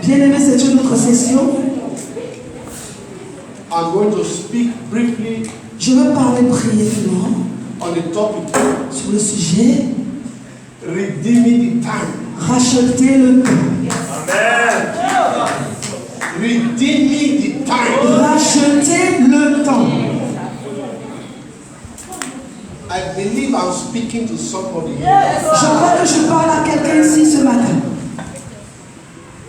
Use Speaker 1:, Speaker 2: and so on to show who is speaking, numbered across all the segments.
Speaker 1: Bien-aimés, c'est une autre session.
Speaker 2: I'm going to speak briefly
Speaker 1: Je veux parler brièvement
Speaker 2: on the topic
Speaker 1: sur le sujet
Speaker 2: redeeming the time.
Speaker 1: racheter le temps.
Speaker 2: Amen. Redeeming the time.
Speaker 1: Racheter le temps.
Speaker 2: I believe I'm speaking to somebody.
Speaker 1: Je crois que je parle à quelqu'un ici ce matin.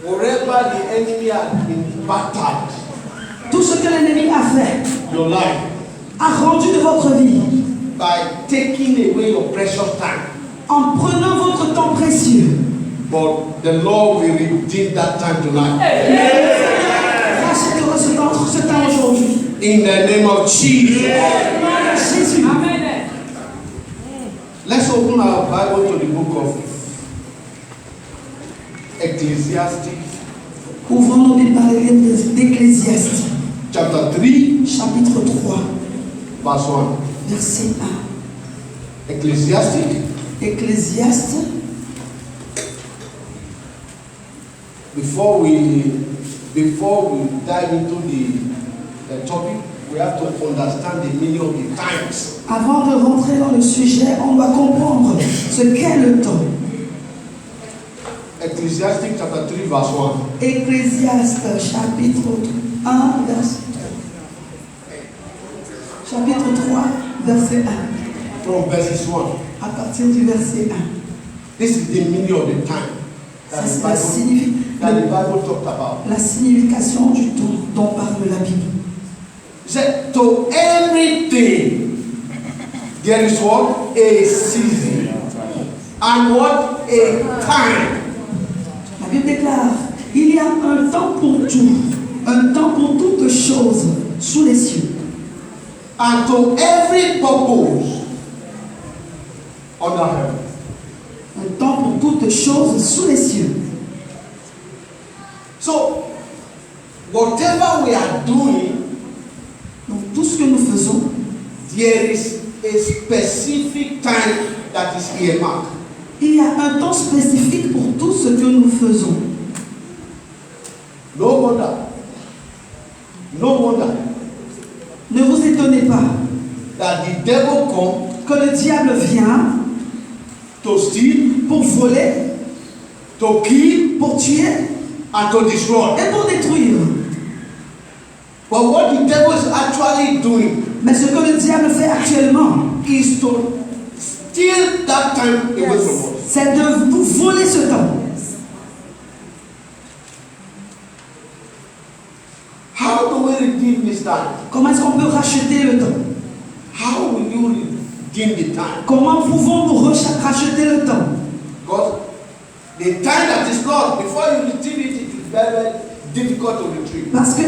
Speaker 2: Wherever the enemy has been battered,
Speaker 1: Tout ce que l'ennemi a fait,
Speaker 2: your life,
Speaker 1: a rendu de votre vie,
Speaker 2: by taking away your precious time.
Speaker 1: en prenant votre temps précieux.
Speaker 2: But the Lord will redeem that time tonight.
Speaker 1: Rachetera ce temps aujourd'hui.
Speaker 2: In the name of Jesus.
Speaker 1: Jésus. Amen.
Speaker 2: Let's open our Bible to the book of Ecclesiastes,
Speaker 1: Ouvrons nos Bibles dans le livre d'Ecclésiaste,
Speaker 2: chapter 3,
Speaker 1: chapitre 3,
Speaker 2: verse 1.
Speaker 1: verset 1.
Speaker 2: Ecclesiastes,
Speaker 1: Ecclésiaste,
Speaker 2: before we dive into the topic, we have to understand the meaning of the times.
Speaker 1: avant de rentrer dans le sujet, on doit comprendre ce qu'est le temps.
Speaker 2: Ecclesiastes chapter 3, verse 1.
Speaker 1: Ecclésiaste, chapitre 1, verset 1. Chapitre 3, verset 1.
Speaker 2: From verses 1.
Speaker 1: À partir du verset 1.
Speaker 2: This is the meaning of the time
Speaker 1: Ça, c'est la
Speaker 2: the Bible talked about.
Speaker 1: la signification du temps dont parle la Bible.
Speaker 2: It said, to everything there is what? A season. And what? A time.
Speaker 1: La Bible déclare, il y a un temps pour tout, un temps pour toutes choses sous les cieux.
Speaker 2: And to every purpose under heaven.
Speaker 1: Un temps pour toutes choses sous les cieux.
Speaker 2: So, whatever we are doing,
Speaker 1: Donc tout ce que nous faisons,
Speaker 2: there is a specific time that is earmarked.
Speaker 1: il y a un temps spécifique pour tout ce que nous faisons.
Speaker 2: No wonder
Speaker 1: Ne vous étonnez pas
Speaker 2: that the devil come
Speaker 1: que le diable vient
Speaker 2: to steal,
Speaker 1: pour voler,
Speaker 2: to kill,
Speaker 1: pour tuer
Speaker 2: and to destroy.
Speaker 1: et pour détruire.
Speaker 2: But what the devil is actually doing
Speaker 1: Mais ce que le diable fait actuellement,
Speaker 2: is to steal that time away from us.
Speaker 1: c'est de nous voler ce temps.
Speaker 2: How do we redeem this time?
Speaker 1: Comment est-ce qu'on peut racheter le temps?
Speaker 2: How will you redeem the time?
Speaker 1: Comment pouvons-nous racheter le temps?
Speaker 2: Because the time that is lost, before you retrieve it, it is very, very difficult to retrieve.
Speaker 1: Parce que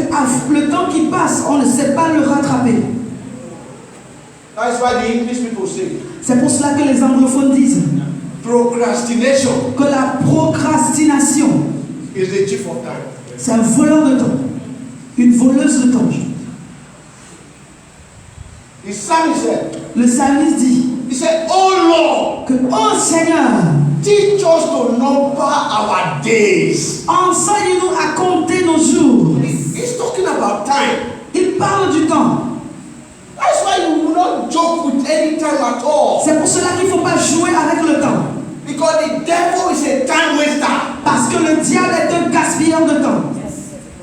Speaker 1: le temps qui passe, on ne sait pas le rattraper.
Speaker 2: That's why the English people say
Speaker 1: C'est pour cela que les anglophones disent
Speaker 2: procrastination
Speaker 1: que la procrastination,
Speaker 2: is the thief of time.
Speaker 1: c'est un voleur de temps, une voleuse de temps.
Speaker 2: The psalmist said,
Speaker 1: Le psalmiste dit
Speaker 2: he said, oh Lord,
Speaker 1: que, oh Seigneur,
Speaker 2: teach us to number our days.
Speaker 1: enseigne-nous à compter nos jours.
Speaker 2: He's talking about time.
Speaker 1: Il parle du temps.
Speaker 2: That's why you will not joke with any time at all.
Speaker 1: C'est pour cela qu'il ne faut pas jouer avec le temps.
Speaker 2: Because the devil is a time waster.
Speaker 1: Parce que le diable est un gaspilleur de temps.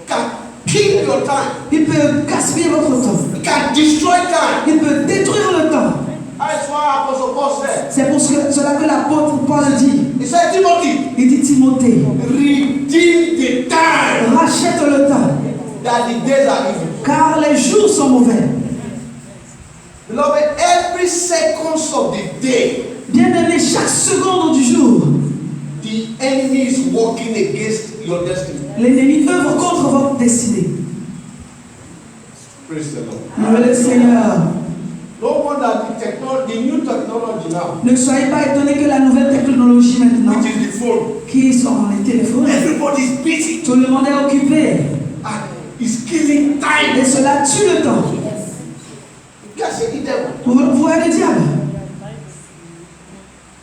Speaker 2: Can kill your time.
Speaker 1: Il peut gaspiller votre temps.
Speaker 2: He can destroy time.
Speaker 1: Il peut détruire le temps.
Speaker 2: That's why Apostle Paul said.
Speaker 1: C'est pour cela que l'apôtre Paul dit.
Speaker 2: He said, Timothy,
Speaker 1: Il dit Timothée,
Speaker 2: redeem the time
Speaker 1: rachète le temps,
Speaker 2: that the days are evil.
Speaker 1: car les jours sont mauvais.
Speaker 2: Beloved, every seconds of the day,
Speaker 1: Bien-aimé, chaque seconde du jour,
Speaker 2: the enemy is working against your destiny.
Speaker 1: l'ennemi œuvre contre votre destinée.
Speaker 2: Praise the Lord.
Speaker 1: Louez le Seigneur.
Speaker 2: No wonder the new technology now,
Speaker 1: Ne soyez pas étonnés que la nouvelle technologie maintenant,
Speaker 2: which is the phone,
Speaker 1: qui sont dans les téléphones,
Speaker 2: everybody is busy
Speaker 1: tout le monde est occupé.
Speaker 2: and is killing time.
Speaker 1: Et cela tue le temps.
Speaker 2: You can see the devil.
Speaker 1: Vous voyez le diable.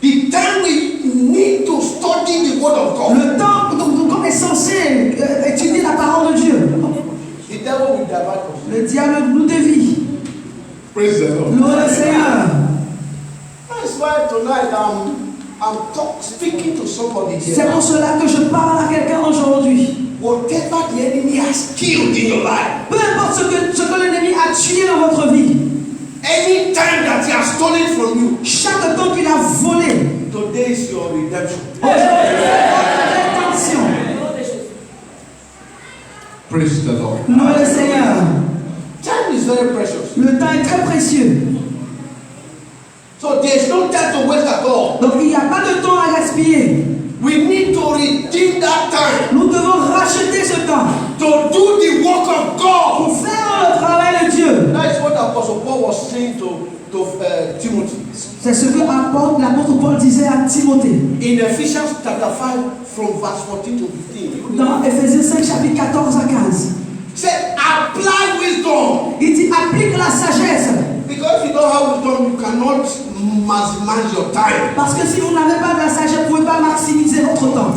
Speaker 2: The time we need to study the word of God.
Speaker 1: Le temps où on est censé étudier la parole de Dieu.
Speaker 2: The devil will divert us.
Speaker 1: Le diable nous dévie.
Speaker 2: Praise the Lord.
Speaker 1: Louez le Seigneur.
Speaker 2: That's why tonight I'm speaking to somebody here.
Speaker 1: C'est pour cela que je parle à quelqu'un aujourd'hui.
Speaker 2: Whatever the enemy has killed in your life,
Speaker 1: Peu importe ce que l'ennemi a tué dans votre vie,
Speaker 2: any time that he has stolen from you,
Speaker 1: chaque temps qu'il a volé,
Speaker 2: today is your redemption.
Speaker 1: aujourd'hui c'est votre rédemption.
Speaker 2: Praise the Lord.
Speaker 1: Louez le Seigneur.
Speaker 2: Time is very precious.
Speaker 1: Le temps est très précieux.
Speaker 2: So there's no time to waste at all.
Speaker 1: Donc il n'y a pas de temps à gaspiller.
Speaker 2: We need to redeem that time
Speaker 1: Nous devons racheter ce temps
Speaker 2: to do the work of God.
Speaker 1: pour faire le travail de Dieu.
Speaker 2: That is what Apostle Paul was saying to Timothy.
Speaker 1: C'est ce que l'apôtre Paul disait à Timothée.
Speaker 2: In Ephesians chapter 5 from verse 14 to 15.
Speaker 1: Dans Éphésiens 5, chapitre 14 à 15.
Speaker 2: Say, apply wisdom.
Speaker 1: Il dit applique la sagesse.
Speaker 2: Because if you don't have wisdom, you cannot maximize your time.
Speaker 1: Parce que si vous n'avez pas de la sagesse, vous ne pouvez pas maximiser votre temps.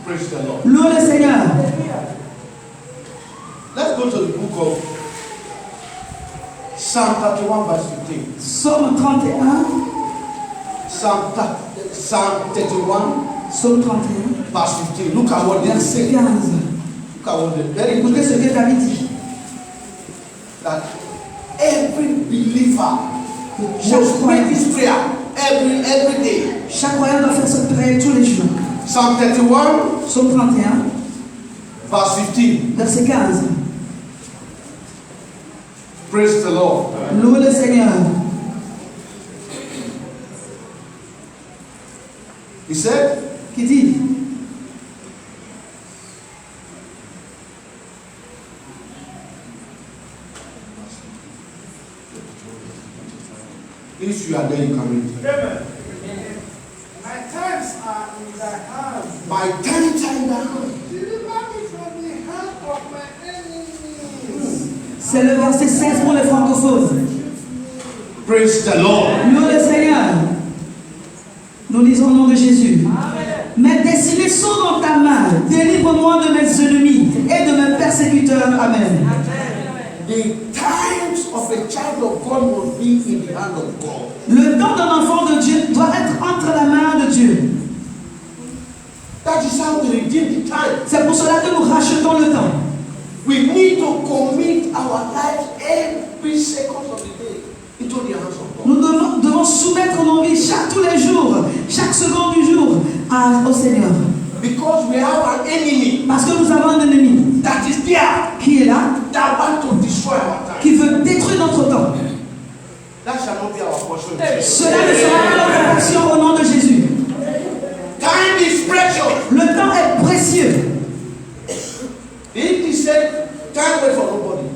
Speaker 2: Praise the Lord.
Speaker 1: Louez le Seigneur.
Speaker 2: Let's go to the book of Psalm 31 verse 15.
Speaker 1: Psaume 31.
Speaker 2: Psalm 31
Speaker 1: Psaume 31.
Speaker 2: verse 15. Look at what they
Speaker 1: Verset
Speaker 2: say.
Speaker 1: 15.
Speaker 2: Look at what they very
Speaker 1: Écoutez ce que David dit.
Speaker 2: that every believer
Speaker 1: Chaque
Speaker 2: must pray
Speaker 1: croyant,
Speaker 2: this prayer every day.
Speaker 1: chaque croyant doit faire cette prière tous les jours.
Speaker 2: Psalm 31
Speaker 1: Psaume 31,
Speaker 2: verse 15.
Speaker 1: verset 15.
Speaker 2: Praise the Lord.
Speaker 1: Louez le Seigneur.
Speaker 2: He said,
Speaker 1: Qui dit
Speaker 2: if you are there, you can read.
Speaker 3: Amen. My times are in thy hands.
Speaker 2: My times are in the hand.
Speaker 3: Deliver me from the hand of my enemies.
Speaker 1: C'est le verset 16 pour les francophones.
Speaker 2: Praise the Lord.
Speaker 1: Louez le Seigneur. Nous lisons au nom de Jésus. Mes destinées sont dans ta main. Délivre-moi de mes ennemis et de mes persécuteurs. Amen.
Speaker 2: The times of a child of God must be in the hand of God.
Speaker 1: Le temps d'un enfant de Dieu doit être entre la main de Dieu.
Speaker 2: That is how we redeem the time.
Speaker 1: C'est pour cela que nous rachetons le temps.
Speaker 2: We need to commit our lives every second of the day into the hands of God.
Speaker 1: Nous devons soumettre nos vies tous les jours, chaque seconde du jour au Seigneur.
Speaker 2: Because we have an enemy
Speaker 1: Parce que nous avons un ennemi
Speaker 2: that is there
Speaker 1: qui est là,
Speaker 2: that wants to destroy our time.
Speaker 1: qui veut détruire notre temps.
Speaker 2: That shall not be our portion.
Speaker 1: Cela ne sera pas notre portion au nom de Jésus.
Speaker 2: Time is precious.
Speaker 1: Le temps est précieux.
Speaker 2: He said, time wait for nobody.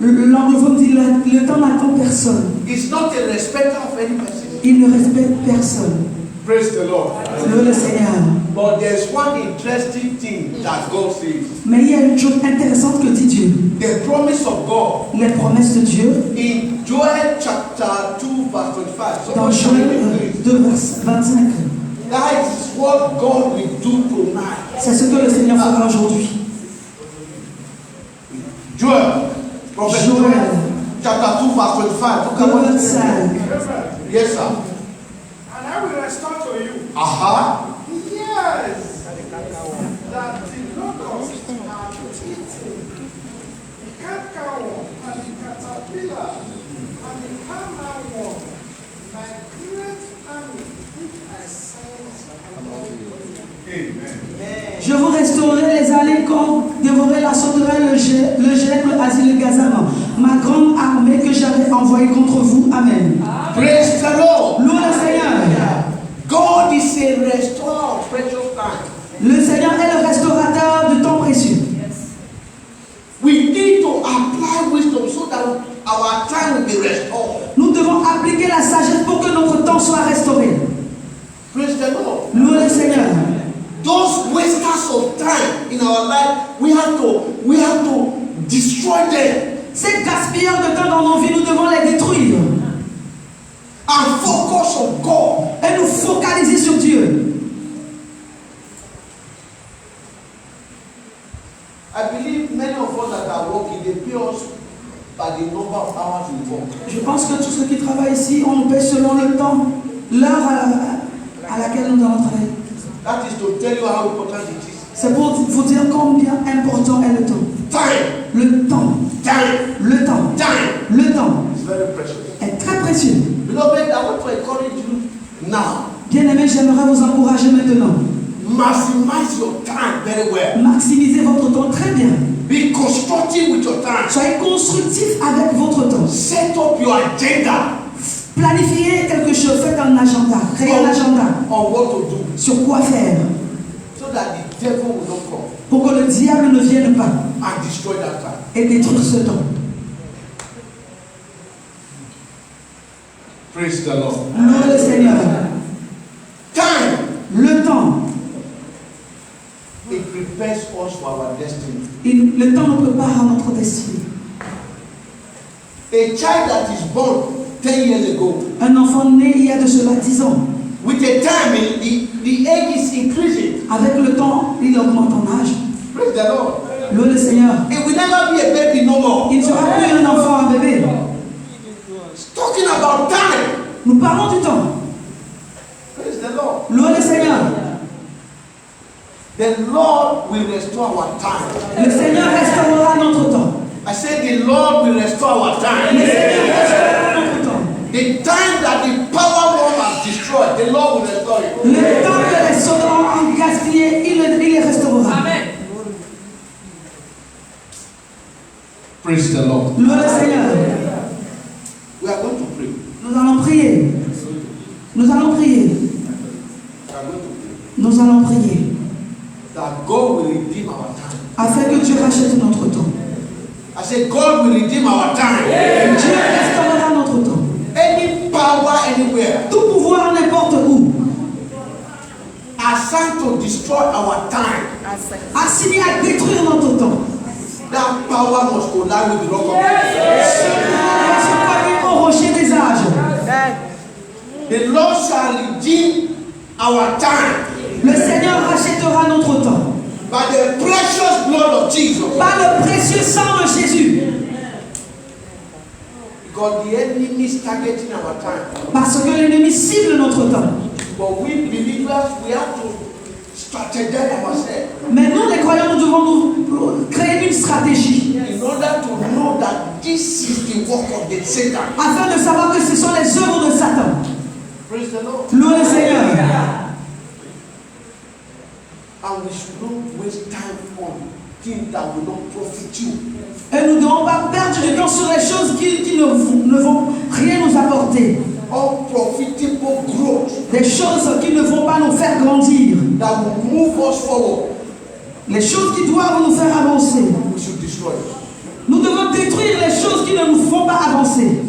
Speaker 1: L'anglophone dit le temps n'attend personne.
Speaker 2: He's not a respecter of any person.
Speaker 1: Il ne respecte personne.
Speaker 2: Praise the Lord.
Speaker 1: Louez le Seigneur.
Speaker 2: But there's one interesting thing that God says.
Speaker 1: Mais il y a une chose intéressante que dit Dieu.
Speaker 2: The promise of God
Speaker 1: Les promesses de Dieu
Speaker 2: in Joel chapter 2 verse 25.
Speaker 1: dans Joël 2, verset 25.
Speaker 2: That is what God will do tonight.
Speaker 1: C'est ce que le Seigneur fera aujourd'hui.
Speaker 2: Joel, prophet Joel,
Speaker 1: Joël
Speaker 2: chapter 2 verse 25. Look
Speaker 1: 2,
Speaker 2: at what it
Speaker 1: 25.
Speaker 2: says.
Speaker 3: Amen.
Speaker 2: Yes, sir.
Speaker 3: And I will restore to you
Speaker 2: Aha.
Speaker 3: the years that the locust have eaten, the cankerworm and the caterpillar and the palmerworm, my great army which I sent among you. Amen.
Speaker 1: Je vous restaurerai les allées comme dévorer la sauterelle, le gel, le asile, le gazament. Ma grande armée que j'avais envoyée contre vous. Amen.
Speaker 2: Praise the Lord.
Speaker 1: Louez le Seigneur.
Speaker 2: God is a restorer of precious time.
Speaker 1: Le Seigneur est le restaurateur de temps précieux.
Speaker 2: We need to apply wisdom so that our time will be restored.
Speaker 1: Nous devons appliquer la sagesse pour que notre temps soit restauré.
Speaker 2: Praise the Lord.
Speaker 1: Louez le Seigneur.
Speaker 2: Those wasters of time in our life, we have to destroy them
Speaker 1: Ces gaspilleurs de temps dans nos vies, nous devons les détruire.
Speaker 2: and focus on God.
Speaker 1: Et nous focaliser sur Dieu.
Speaker 2: I believe many of us that are working, they pay us by the number of hours we work.
Speaker 1: Je pense que tous ceux qui travaillent ici, on nous paie selon le temps, l'heure à laquelle nous allons travailler.
Speaker 2: That is to tell you how important it is.
Speaker 1: C'est pour vous dire combien important est le temps.
Speaker 2: Time,
Speaker 1: Le temps,
Speaker 2: time,
Speaker 1: le temps,
Speaker 2: time
Speaker 1: le temps
Speaker 2: is very precious.
Speaker 1: est très précieux.
Speaker 2: Beloved, I want to encourage you now.
Speaker 1: Bien-aimés, j'aimerais vous encourager maintenant.
Speaker 2: Maximize your time very well.
Speaker 1: Maximisez votre temps très bien.
Speaker 2: Be constructive with your time.
Speaker 1: Soyez constructif avec votre temps.
Speaker 2: Set up your agenda
Speaker 1: Planifiez quelque chose, faites un agenda, créez un agenda
Speaker 2: on what to do
Speaker 1: sur quoi faire
Speaker 2: so that the devil will not come
Speaker 1: pour que le diable ne vienne pas
Speaker 2: and destroy that time.
Speaker 1: et détruire ce temps.
Speaker 2: Praise the Lord.
Speaker 1: Louez le Seigneur.
Speaker 2: Time,
Speaker 1: Le temps,
Speaker 2: it prepares us for our destiny.
Speaker 1: le temps nous prépare à notre destinée.
Speaker 2: A child that is born 10 years ago,
Speaker 1: Un enfant né il y a de cela 10 ans,
Speaker 2: with a time, the age is increasing.
Speaker 1: avec le temps, il augmente en âge.
Speaker 2: Praise the Lord.
Speaker 1: Louez le Seigneur.
Speaker 2: It will never be a baby no more.
Speaker 1: Il ne sera plus un enfant, un bébé.
Speaker 2: Talking about time.
Speaker 1: Nous parlons du temps.
Speaker 2: Praise the Lord.
Speaker 1: Louez le Seigneur.
Speaker 2: The Lord will restore our time.
Speaker 1: Le Seigneur restaurera notre temps.
Speaker 2: I said the Lord will restore our
Speaker 1: Le
Speaker 2: time.
Speaker 1: Seigneur restaurera notre temps.
Speaker 2: The time that the power bomb has destroyed, the Lord will restore it.
Speaker 1: Le temps que les soldats ont gaspillé, il les restaurera.
Speaker 2: Praise the Lord.
Speaker 1: Louez le Seigneur.
Speaker 2: We are going to pray.
Speaker 1: Nous allons prier. Nous allons prier.
Speaker 2: We are going to pray.
Speaker 1: Nous allons prier.
Speaker 2: That God will redeem our time.
Speaker 1: Afin que Dieu rachète notre temps.
Speaker 2: I said God will redeem our time.
Speaker 1: Dieu restaurera notre temps.
Speaker 2: Any power anywhere
Speaker 1: Tout pouvoir n'importe où,
Speaker 2: assigned to destroy our time,
Speaker 1: assigné à détruire notre temps,
Speaker 2: that power must collide with the rock of ages.
Speaker 1: va se coller au rocher des âges.
Speaker 2: The Lord shall redeem our time
Speaker 1: Le Seigneur rachètera notre temps
Speaker 2: by the precious blood of Jesus.
Speaker 1: par le précieux sang de Jésus.
Speaker 2: Because the enemy is targeting our time.
Speaker 1: Parce que l'ennemi cible notre temps.
Speaker 2: But we believers, we have to strategize ourselves
Speaker 1: Mais nous, les croyants, nous devons nous créer une stratégie
Speaker 2: in order to know that this is the work of the Satan.
Speaker 1: afin de savoir que ce sont les œuvres de Satan.
Speaker 2: Praise the Lord.
Speaker 1: Louez le Seigneur.
Speaker 2: And we should not waste time on things that will not profit you.
Speaker 1: Et nous ne devons pas perdre du temps sur les choses qui ne vont rien nous apporter.
Speaker 2: Unprofitable growth
Speaker 1: Des choses qui ne vont pas nous faire grandir.
Speaker 2: that will move us forward.
Speaker 1: Les choses qui doivent nous faire avancer.
Speaker 2: We should destroy it.
Speaker 1: Nous devons détruire les choses qui ne nous font pas avancer.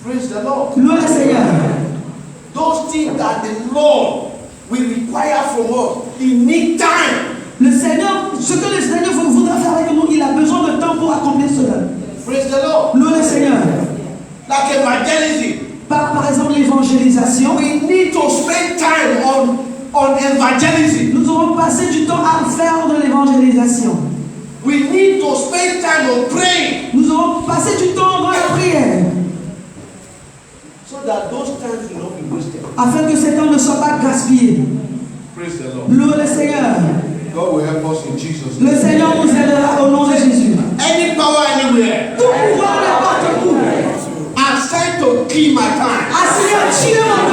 Speaker 2: Praise the Lord.
Speaker 1: Louez le Seigneur.
Speaker 2: Those things that the Lord will require from us, He need time.
Speaker 1: Le Seigneur, ce que le Seigneur voudra faire avec nous, il a besoin de temps pour accomplir cela.
Speaker 2: Praise the Lord.
Speaker 1: Louez le Seigneur.
Speaker 2: Like evangelism.
Speaker 1: Par exemple, l'évangélisation.
Speaker 2: We need to spend time on evangelism.
Speaker 1: Nous devons passer du temps à faire de l'évangélisation.
Speaker 2: We need to spend time on praying
Speaker 1: Nous devons passer du temps dans la prière.
Speaker 2: so that those times will not be wasted.
Speaker 1: Afin que ces temps ne soient pas gaspillés.
Speaker 2: Praise the Lord.
Speaker 1: Louez le Seigneur.
Speaker 2: God will help us in Jesus'
Speaker 1: Le
Speaker 2: name.
Speaker 1: Seigneur nous aidera au nom de Jésus.
Speaker 2: Any power
Speaker 1: Tout
Speaker 2: anywhere
Speaker 1: pouvoir n'importe où.
Speaker 2: assigned to kill my time,
Speaker 1: Assigné à tuer mon